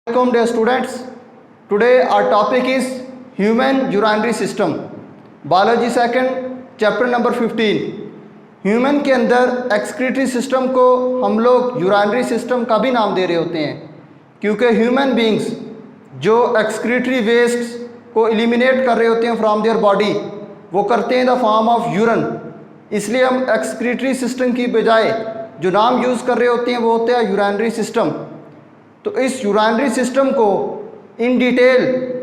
Welcome dear students. Today our topic is human urinary system. Biology second chapter number 15. Human के अंदर excretory system को हम लोग urinary system का भी नाम दे रहे होते हैं क्योंकि ह्यूमन बींग्स जो एक्सक्रीटरी वेस्ट को एलिमिनेट कर रहे होते हैं फ्रॉम देयर बॉडी वो करते हैं in the form of urine. इसलिए हम एक्सक्रीटरी सिस्टम की बजाय जो नाम यूज़ कर रहे होते हैं वो होता है यूरिनरी सिस्टम। तो इस यूरिनरी सिस्टम को इन डिटेल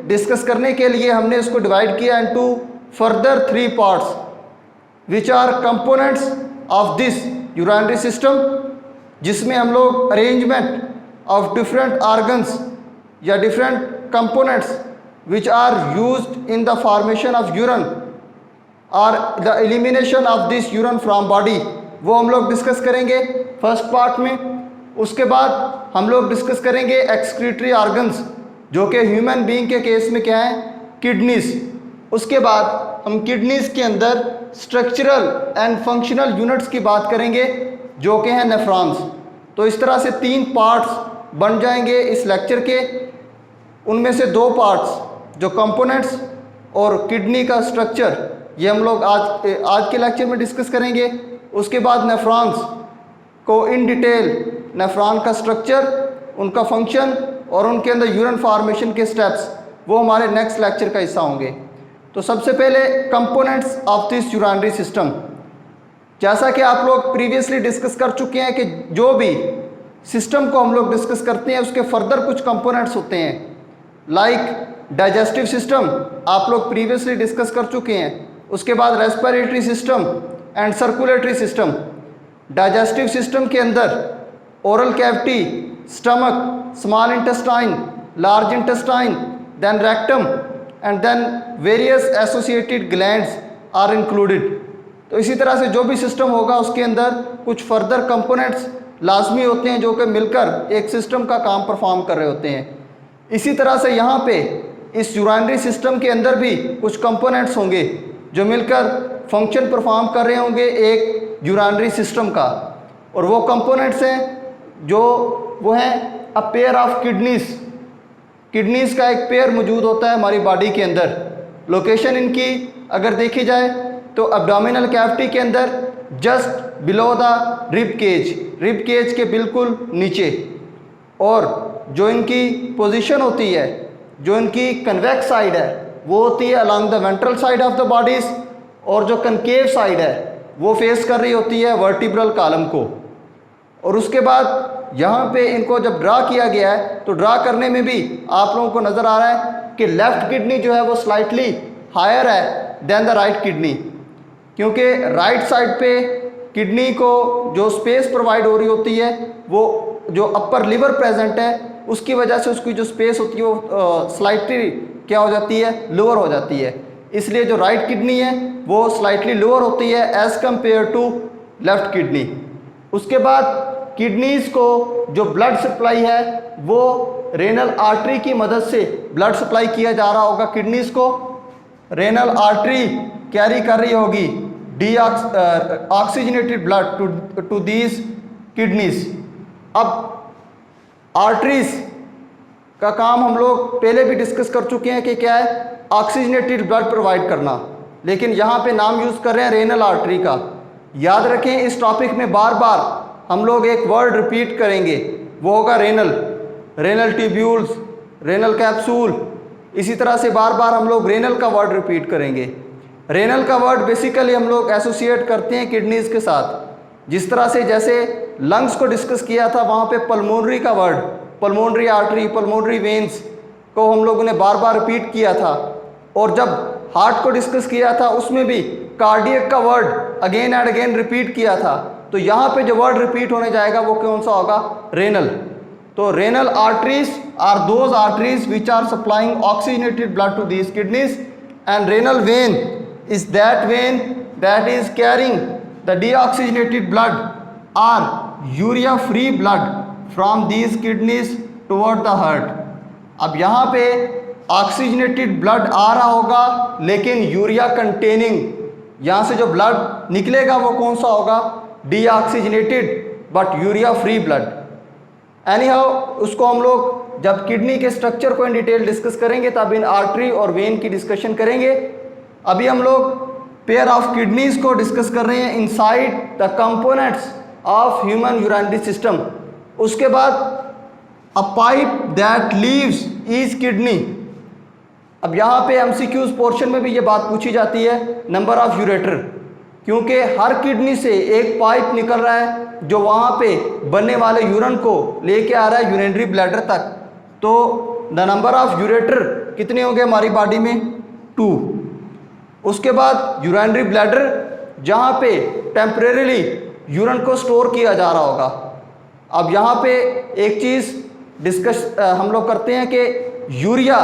डिस्कस करने के लिए हमने इसको डिवाइड किया into further 3 parts which are components of this urinary system, जिसमें हम लोग अरेंजमेंट ऑफ डिफरेंट ऑर्गन्स या different components which are used in the formation of urine और the elimination of this urine from body वो हम लोग discuss करेंगे first part में। उसके बाद हम लोग डिस्कस करेंगे एक्सक्रीटरी ऑर्गन्स जो कि ह्यूमन बीइंग के केस में क्या है, किडनीज। उसके बाद हम किडनीज के अंदर स्ट्रक्चरल एंड फंक्शनल यूनिट्स की बात करेंगे जो कि हैं नेफ्रॉन्स। तो इस तरह से 3 पार्ट्स बन जाएंगे इस लेक्चर के। उनमें से 2 पार्ट्स जो कंपोनेंट्स और किडनी का स्ट्रक्चर ये हम लोग आज के लेक्चर में डिस्कस करेंगे। उसके बाद नेफ्रॉन्स को इन डिटेल नेफ्रॉन का स्ट्रक्चर, उनका फंक्शन और उनके अंदर यूरिन फॉर्मेशन के स्टेप्स वो हमारे नेक्स्ट लेक्चर का हिस्सा होंगे। तो सबसे पहले components of this urinary system. जैसा कि आप लोग प्रीवियसली डिस्कस कर चुके हैं कि जो भी सिस्टम को हम लोग डिस्कस करते हैं उसके फर्दर कुछ कंपोनेंट्स होते हैं लाइक डाइजेस्टिव सिस्टम आप लोग प्रीवियसली डिस्कस कर चुके हैं। उसके बाद respiratory system and circulatory system. Digestive system के अंदर oral cavity, stomach, small intestine, large intestine, then rectum and then various associated glands are included. तो इसी तरह से जो भी सिस्टम होगा उसके अंदर कुछ फर्दर कंपोनेंट्स लाजमी होते हैं जो कि मिलकर एक सिस्टम का काम परफॉर्म कर रहे होते हैं। इसी तरह से यहाँ पे इस यूरिनरी सिस्टम के अंदर भी कुछ कंपोनेंट्स होंगे जो मिलकर फंक्शन परफॉर्म कर रहे होंगे एक यूरिनरी सिस्टम का, और वो कंपोनेंट्स हैं जो वो हैं a pair of kidneys. Kidneys का एक पेयर मौजूद होता है हमारी बॉडी के अंदर। लोकेशन इनकी अगर देखी जाए तो एब्डोमिनल कैविटी के अंदर just below the rib cage के बिल्कुल नीचे, और जो इनकी पोजीशन होती है, जो इनकी कन्वेक्स साइड है वो होती है along the ventral side of the bodies, और जो कनकेव साइड है वो फेस कर रही होती है वर्टिब्रल कॉलम को। और उसके बाद यहाँ पे इनको जब ड्रा किया गया है तो ड्रा करने में भी आप लोगों को नज़र आ रहा है कि लेफ़्ट किडनी जो है वो स्लाइटली हायर है देन द राइट किडनी, क्योंकि राइट साइड पे किडनी को जो स्पेस प्रोवाइड हो रही होती है वो जो अपर लिवर प्रेजेंट है उसकी वजह से उसकी जो स्पेस होती है वो स्लाइटली क्या हो जाती है, लोअर हो जाती है। इसलिए जो राइट किडनी है वो स्लाइटली लोअर होती है as compare to left kidney. उसके बाद किडनीज को जो ब्लड सप्लाई है वो रेनल आर्टरी की मदद से ब्लड सप्लाई किया जा रहा होगा। किडनीज को रेनल आर्टरी कैरी कर रही होगी oxygenated blood to these kidneys. अब आर्टरीज का काम हम लोग पहले भी डिस्कस कर चुके हैं कि क्या है, ऑक्सीजनेटेड ब्लड प्रोवाइड करना, लेकिन यहाँ पे नाम यूज़ कर रहे हैं रेनल आर्टरी का। याद रखें इस टॉपिक में बार बार हम लोग एक वर्ड रिपीट करेंगे, वो होगा रेनल ट्यूब्यूल्स, रेनल कैप्सूल। इसी तरह से बार बार हम लोग रेनल का वर्ड रिपीट करेंगे। रेनल का वर्ड बेसिकली हम लोग एसोसिएट करते हैं किडनीज के साथ। जिस तरह से जैसे लंग्स को डिस्कस किया था वहाँ पे पल्मोनरी का word, pulmonary artery, pulmonary veins को हम लोगों ने बार बार रिपीट किया था। और जब हार्ट को डिस्कस किया था उसमें भी कार्डियक का word again and again repeat किया था। तो यहाँ पे जो वर्ड रिपीट होने जाएगा वो कौन सा होगा, रेनल। तो renal arteries are those arteries which are supplying oxygenated blood to these kidneys, and renal vein is that vein that is carrying the deoxygenated blood or urea free blood from these kidneys toward the heart. अब यहाँ पे oxygenated blood आ रहा होगा लेकिन urea containing, यहाँ से जो blood निकलेगा वो कौन सा होगा, deoxygenated but urea free blood. Any how उसको हम लोग जब किडनी के स्ट्रक्चर को इन डिटेल डिस्कस करेंगे तब इन आर्टरी और वेन की डिस्कशन करेंगे। अभी हम लोग पेयर ऑफ किडनीज को डिस्कस कर रहे हैं inside the components of human urinary system. उसके बाद अ pipe that leaves each kidney. अब यहाँ पे एमसीक्यूज पोर्शन में भी ये बात पूछी जाती है, नंबर ऑफ यूरेटर, क्योंकि हर किडनी से एक पाइप निकल रहा है जो वहाँ पे बनने वाले यूरिन को लेके आ रहा है यूरिनरी ब्लैडर तक। तो द नंबर ऑफ यूरेटर कितने होंगे हमारी बॉडी में? 2। उसके बाद यूरिनरी ब्लैडर जहाँ पे टेम्परेरीली यूरिन को स्टोर किया जा रहा होगा। अब यहाँ पे एक चीज़ डिस्कस हम लोग करते हैं कि यूरिया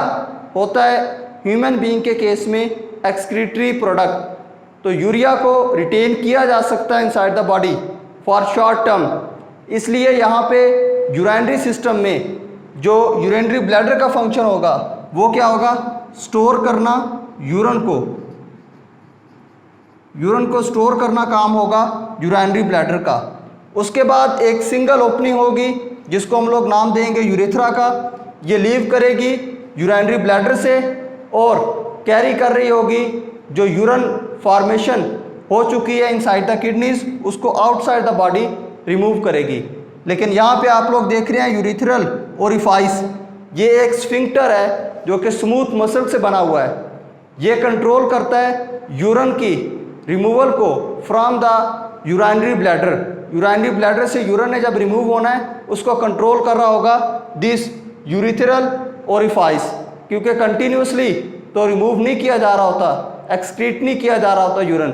होता है ह्यूमन बीइंग के केस में एक्सक्रीटरी प्रोडक्ट। तो यूरिया को रिटेन किया जा सकता है inside the body for short term, इसलिए यहाँ पे यूरिनरी सिस्टम में जो यूरिनरी ब्लैडर का फंक्शन होगा वो क्या होगा? स्टोर करना यूरिन को स्टोर करना काम होगा यूरिनरी ब्लैडर का। उसके बाद एक सिंगल ओपनिंग होगी जिसको हम लोग नाम देंगे यूरेथ्रा का। ये लीव करेगी यूरिनरी ब्लैडर से और कैरी कर रही होगी जो यूरिन फॉर्मेशन हो चुकी है इनसाइड द किडनीज, उसको आउटसाइड द बॉडी रिमूव करेगी। लेकिन यहाँ पे आप लोग देख रहे हैं यूरिथ्रल ओरिफाइस, ये एक स्फिंक्टर है जो कि स्मूथ मसल से बना हुआ है। ये कंट्रोल करता है यूरिन की रिमूवल को from the urinary bladder. Urinary bladder से यूरिन ने जब रिमूव होना है उसको कंट्रोल कर रहा होगा दिस यूरिथ्रल ओरिफाइस, क्योंकि कंटिन्यूसली तो रिमूव नहीं किया जा रहा होता, एक्सक्रीट नहीं किया जा रहा होता यूरिन।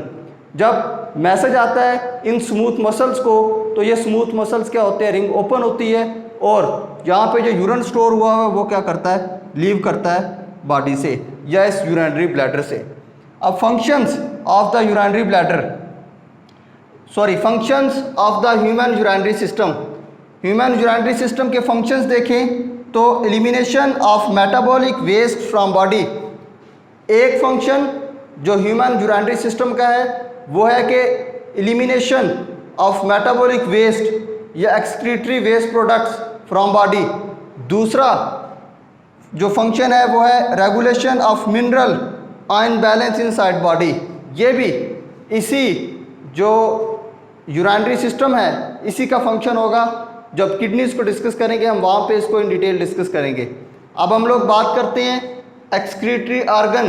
जब मैसेज आता है इन स्मूथ मसल्स को तो ये स्मूथ मसल्स क्या होते हैं? रिंग ओपन होती है और यहाँ पे जो यूरिन स्टोर हुआ है वो क्या करता है? लीव करता है बॉडी से या इस यूरिनरी ब्लैडर से। अब functions of the urinary bladder, functions of the human urinary system. Human urinary system के फंक्शंस देखें तो elimination of metabolic waste from body. एक फंक्शन जो ह्यूमन यूरिनरी सिस्टम का है वो है कि एलिमिनेशन ऑफ मेटाबॉलिक वेस्ट या excretory waste products from body. दूसरा जो फंक्शन है वो है regulation of mineral ion balance inside body. ये भी इसी जो यूरिनरी सिस्टम है इसी का फंक्शन होगा। जब किडनीज को डिस्कस करेंगे हम वहाँ पे इसको इन डिटेल डिस्कस करेंगे। अब हम लोग बात करते हैं excretory organ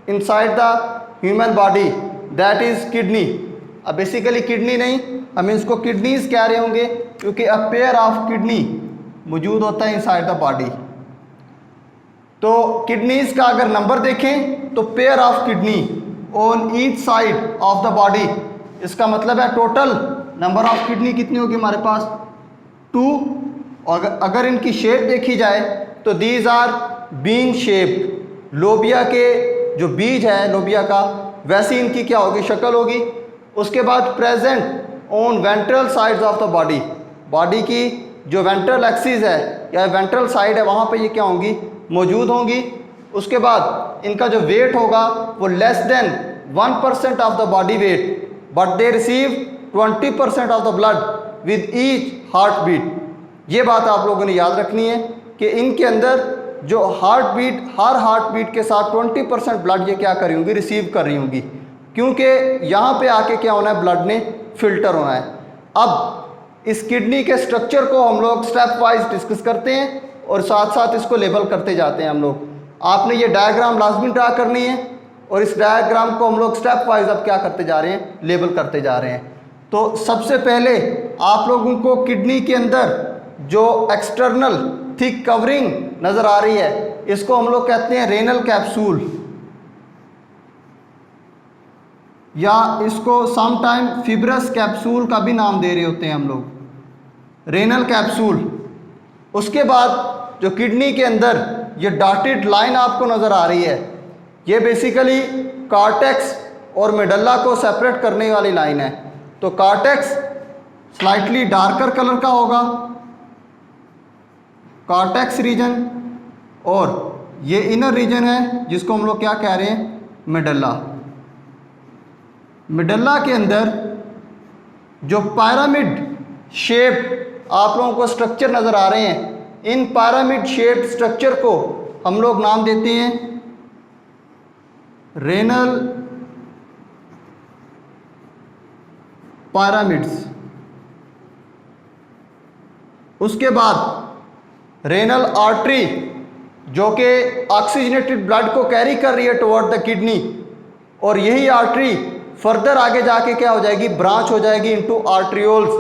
inside the human body, that is kidney. अब बेसिकली किडनी नहीं, हम इसको किडनीज कह रहे होंगे क्योंकि अ पेयर ऑफ किडनी मौजूद होता है इनसाइड द बॉडी। तो किडनीज का अगर नंबर देखें तो pair of kidney on each side of the body, इसका मतलब है टोटल नंबर ऑफ किडनी कितनी होगी हमारे पास? 2। और अगर इनकी शेप देखी जाए तो दीज आर बीन शेप्ड। लोबिया के जो बीज है लोबिया का, वैसी इनकी क्या होगी? शक्ल होगी। उसके बाद present on ventral sides of the body, body की जो वेंट्रल एक्सिस है या वेंट्रल साइड है वहाँ पे ये क्या होंगी? मौजूद होंगी। उसके बाद इनका जो वेट होगा वो less than 1% of the body weight, but they receive 20% of the blood with each heart beat. ये बात आप लोगों ने याद रखनी है कि इनके अंदर जो हार्ट बीट, हर हार्ट बीट के साथ 20% ब्लड ये क्या कर रही होंगी? रिसीव कर रही होंगी, क्योंकि यहाँ पे आके क्या होना है? ब्लड ने फिल्टर होना है। अब इस किडनी के स्ट्रक्चर को हम लोग स्टेप वाइज डिस्कस करते हैं और साथ साथ इसको लेबल करते जाते हैं हम लोग। आपने ये डायग्राम लाजमी ड्रा करनी है और इस डायग्राम को हम लोग स्टेप वाइज अब क्या करते जा रहे हैं? लेबल करते जा रहे हैं। तो सबसे पहले आप लोगों को किडनी के अंदर जो एक्सटर्नल थिक कवरिंग नज़र आ रही है इसको हम लोग कहते हैं रेनल कैप्सूल, या इसको समटाइम फिब्रस कैप्सूल का भी नाम दे रहे होते हैं हम लोग, रेनल कैप्सूल। उसके बाद जो किडनी के अंदर ये डॉटेड लाइन आपको नज़र आ रही है, ये बेसिकली कॉर्टेक्स और मेडल्ला को सेपरेट करने वाली लाइन है। तो कॉर्टेक्स स्लाइटली डार्कर कलर का होगा, कॉर्टेक्स रीजन, और ये इनर रीजन है जिसको हम लोग क्या कह रहे हैं? मेडल्ला। मेडल्ला के अंदर जो पिरामिड शेप आप लोगों को स्ट्रक्चर नज़र आ रहे हैं इन पिरामिड शेप्ड स्ट्रक्चर को हम लोग नाम देते हैं रेनल पिरामिड्स। उसके बाद रेनल आर्टरी जो कि ऑक्सीजनेटेड ब्लड को कैरी कर रही है टुवर्ड द किडनी, और यही आर्टरी फर्दर आगे जाके क्या हो जाएगी, ब्रांच हो जाएगी इनटू आर्ट्रियोल्स,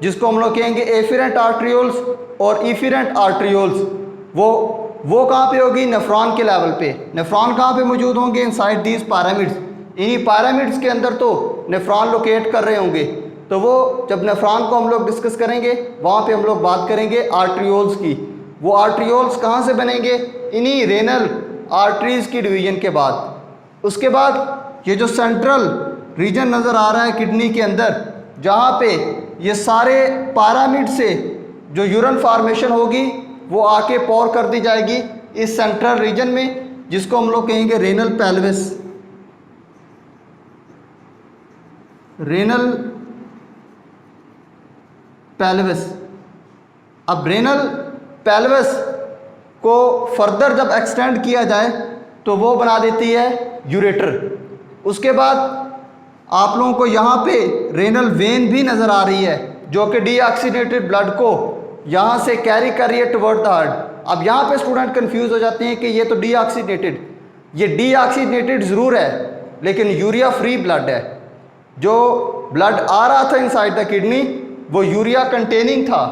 जिसको हम लोग कहेंगे एफिरेंट आर्ट्रियोल्स और इफिरेंट आर्ट्रियोल्स। वो कहाँ पे होगी, नेफ्रॉन के लेवल पे। नेफ्रॉन कहाँ पे मौजूद होंगे, इनसाइड दीज पिरामिड्स। इन्हीं पिरामिड्स के अंदर तो नेफ्रॉन लोकेट कर रहे होंगे। तो वो जब नेफ्रॉन को हम लोग डिस्कस करेंगे वहाँ पे हम लोग बात करेंगे आर्ट्रियोल्स की। वो आर्ट्रियोल्स कहाँ से बनेंगे, इन्हीं रेनल आर्टरीज की डिवीजन के बाद। उसके बाद ये जो सेंट्रल रीजन नज़र आ रहा है किडनी के अंदर, जहाँ पे ये सारे पिरामिड से जो यूरिन फॉर्मेशन होगी वो आके पोर कर दी जाएगी इस सेंट्रल रीजन में, जिसको हम लोग कहेंगे रेनल पेल्विस। Renal pelvis. अब रेनल पेल्विस को फर्दर जब एक्सटेंड किया जाए तो वो बना देती है यूरेटर। उसके बाद आप लोगों को यहाँ पे रेनल वेन भी नज़र आ रही है जो कि डीऑक्सीनेटेड ब्लड को यहाँ से कैरी कर रही है टुवर्ड द हार्ट। अब यहाँ पे स्टूडेंट कंफ्यूज हो जाते हैं कि ये तो डीऑक्सीनेटेड, ये डीऑक्सीनेटेड ज़रूर है लेकिन यूरिया फ्री ब्लड है। जो ब्लड आ रहा था इनसाइड द किडनी वो यूरिया कंटेनिंग था,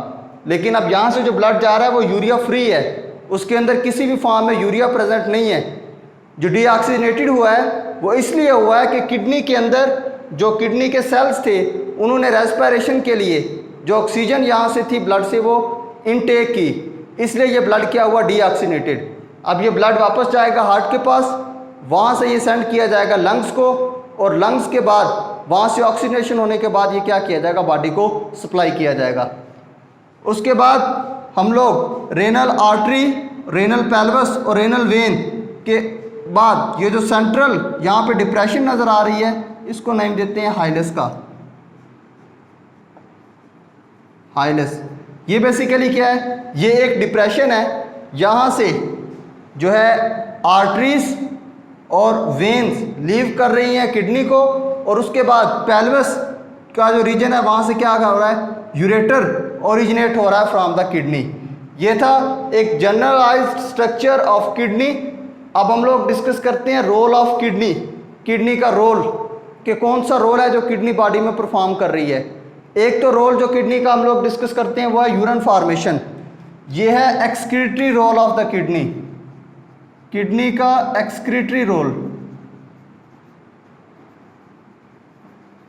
लेकिन अब यहाँ से जो ब्लड जा रहा है वो यूरिया फ्री है, उसके अंदर किसी भी फॉर्म में यूरिया प्रेजेंट नहीं है। जो डीऑक्सीनेटेड हुआ है वो इसलिए हुआ है कि किडनी के अंदर जो किडनी के सेल्स थे उन्होंने रेस्पिरेशन के लिए जो ऑक्सीजन यहाँ से थी ब्लड से वो इनटेक की, इसलिए ये ब्लड क्या हुआ, डीऑक्सीनेटेड। अब ये ब्लड वापस जाएगा हार्ट के पास, वहाँ से ये सेंड किया जाएगा लंग्स को, और लंग्स के बाद वहाँ से ऑक्सीजनेशन होने के बाद ये क्या किया जाएगा, बॉडी को सप्लाई किया जाएगा। उसके बाद हम लोग रेनल आर्टरी, रेनल पेल्विस और रेनल वेन के बाद ये जो सेंट्रल यहाँ पे डिप्रेशन नज़र आ रही है इसको नाम देते हैं हाइलस का। हाइलस ये बेसिकली क्या है, ये एक डिप्रेशन है, यहाँ से जो है आर्टरीज और वेन्स लीव कर रही हैं किडनी को, और उसके बाद पेल्विस का जो रीजन है वहाँ से क्या हो रहा है, यूरेटर ओरिजिनेट हो रहा है फ्रॉम द किडनी। ये था एक जनरलाइज्ड स्ट्रक्चर ऑफ किडनी। अब हम लोग डिस्कस करते हैं रोल ऑफ किडनी, किडनी का रोल, कि कौन सा रोल है जो किडनी बॉडी में परफॉर्म कर रही है। एक तो रोल जो किडनी का हम लोग डिस्कस करते हैं वो है यूरिन फॉर्मेशन। ये है excretory role of the kidney, kidney का एक्सक्रीटरी रोल।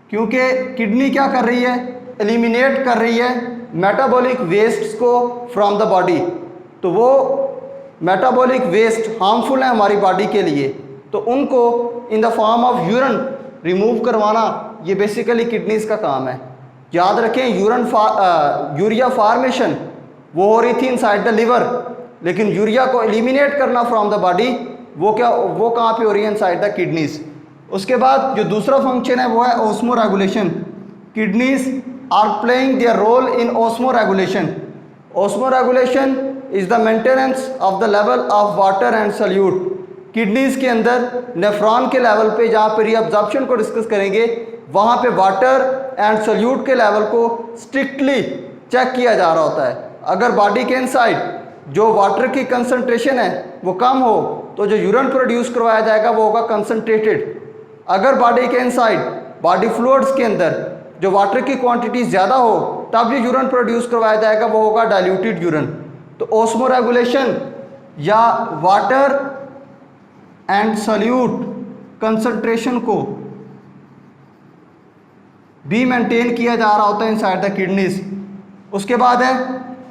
क्योंकि किडनी क्या कर रही है, एलिमिनेट कर रही है मेटाबॉलिक वेस्ट्स को फ्रॉम द बॉडी। तो वो मेटाबॉलिक वेस्ट हार्मफुल है हमारी बॉडी के लिए, तो उनको in the form of urine remove करवाना ये बेसिकली किडनीज का काम है। याद रखें यूरिया फार्मेशन वो हो रही थी इनसाइड द लिवर, लेकिन यूरिया को एलिमिनेट करना फ्रॉम द बॉडी वो कहाँ पे हो रही है, इनसाइड द किडनीज। उसके बाद जो दूसरा फंक्शन है वो है osmoregulation. Kidneys are playing their role in osmoregulation. Osmoregulation is the maintenance of the level of water and solute. Kidneys के अंदर नेफ्रॉन के लेवल पे जहाँ पे रीअब्जॉर्प्शन को डिस्कस करेंगे वहाँ पे वाटर एंड सल्यूट के लेवल को स्ट्रिक्टली चेक किया जा रहा होता है। अगर बॉडी के इनसाइड जो वाटर की कंसंट्रेशन है वो कम हो तो जो यूरिन प्रोड्यूस करवाया जाएगा वो होगा कंसंट्रेटेड। अगर बॉडी के इनसाइड बॉडी फ्लूइड्स के अंदर जो वाटर की क्वांटिटी ज़्यादा हो तब जो यूरिन प्रोड्यूस करवाया जाएगा वो होगा डाइल्यूटेड यूरिन। तो ऑस्मो रेगुलेशन या वाटर एंड सल्यूट कंसंट्रेशन को भी मेंटेन किया जा रहा होता है इनसाइड द किडनीज। उसके बाद है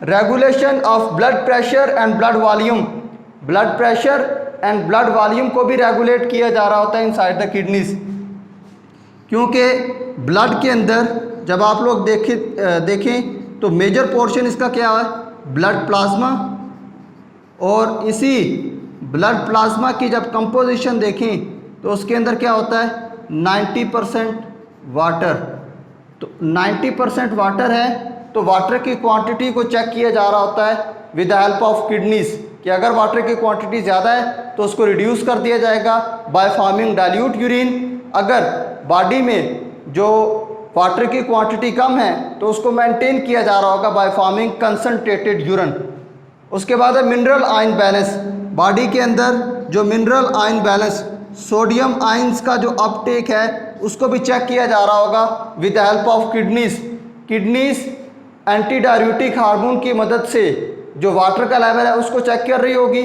regulation of blood pressure and blood volume. Blood pressure and blood volume को भी रेगुलेट किया जा रहा होता है इनसाइड द किडनीज, क्योंकि ब्लड के अंदर जब आप लोग देखें तो मेजर पोर्शन इसका क्या है, ब्लड प्लाज्मा, और इसी ब्लड प्लाज्मा की जब कंपोजिशन देखें तो उसके अंदर क्या होता है 90% वाटर। तो 90% वाटर है तो वाटर की क्वांटिटी को चेक किया जा रहा होता है with the help of kidneys, कि अगर वाटर की क्वांटिटी ज़्यादा है तो उसको रिड्यूस कर दिया जाएगा बाय फॉर्मिंग डाइल्यूट यूरिन। अगर बॉडी में जो वाटर की क्वांटिटी कम है तो उसको मेंटेन किया जा रहा होगा बाय फॉर्मिंग कंसंट्रेटेड यूरिन। उसके बाद है मिनरल आयन बैलेंस। बॉडी के अंदर जो mineral ion balance, sodium ions का जो अपटेक है उसको भी चेक किया जा रहा होगा with the help of kidneys. Kidneys anti diuretic hormone की मदद से जो वाटर का लेवल है उसको चेक कर रही होगी,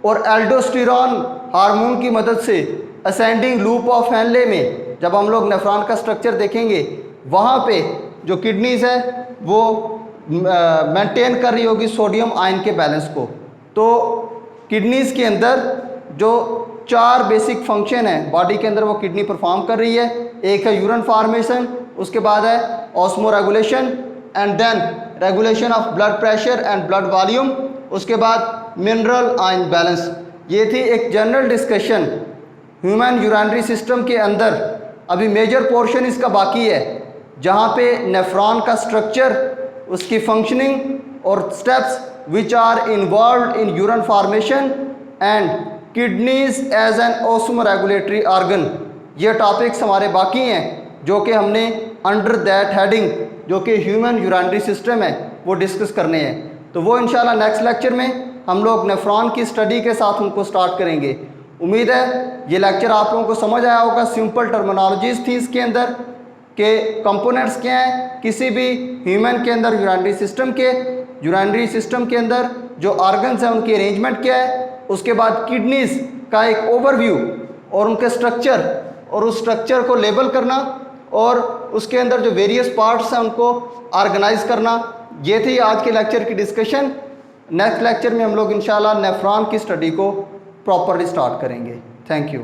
और एल्डोस्टेरोन हार्मोन की मदद से असेंडिंग लूप ऑफ हेनले में जब हम लोग नेफ्रॉन का स्ट्रक्चर देखेंगे वहाँ पे जो किडनीज है वो मेंटेन कर रही होगी सोडियम आयन के बैलेंस को। तो किडनीज के अंदर जो 4 बेसिक फंक्शन है बॉडी के अंदर वो किडनी परफॉर्म कर रही है। एक है यूरिन फॉर्मेशन, उसके बाद है osmoregulation and then regulation of blood pressure and blood volume, उसके बाद मिनरल आयन बैलेंस। ये थी एक general discussion human urinary system के अंदर। अभी मेजर पोर्शन इसका बाकी है जहाँ पे नेफ्रॉन का स्ट्रक्चर, उसकी फंक्शनिंग और steps which are involve in urine formation and kidneys as an osmoregulatory organ. ये टॉपिक्स हमारे बाकी हैं जो कि हमने अंडर दैट हेडिंग जो कि ह्यूमन यूरिनरी सिस्टम है वो डिस्कस करने हैं। तो वो इंशाल्लाह नेक्स्ट लेक्चर में हम लोग नेफ्रॉन की स्टडी के साथ उनको स्टार्ट करेंगे। उम्मीद है ये लेक्चर आप लोगों को समझ आया होगा। सिंपल टर्मिनोलॉजीज थी इसके अंदर के कंपोनेंट्स क्या हैं किसी भी ह्यूमन के अंदर यूरिनरी सिस्टम के अंदर जो ऑर्गन्स हैं उनकी अरेंजमेंट क्या है, उसके बाद किडनीज का एक ओवरव्यू और उनके स्ट्रक्चर और उस स्ट्रक्चर को लेबल करना और उसके अंदर जो वेरियस पार्ट्स हैं उनको ऑर्गेनाइज करना। ये थी आज के लेक्चर की डिस्कशन। नेक्स्ट लेक्चर में हम लोग इंशाल्लाह नेफ्रॉन की स्टडी को प्रॉपरली स्टार्ट करेंगे। Thank you.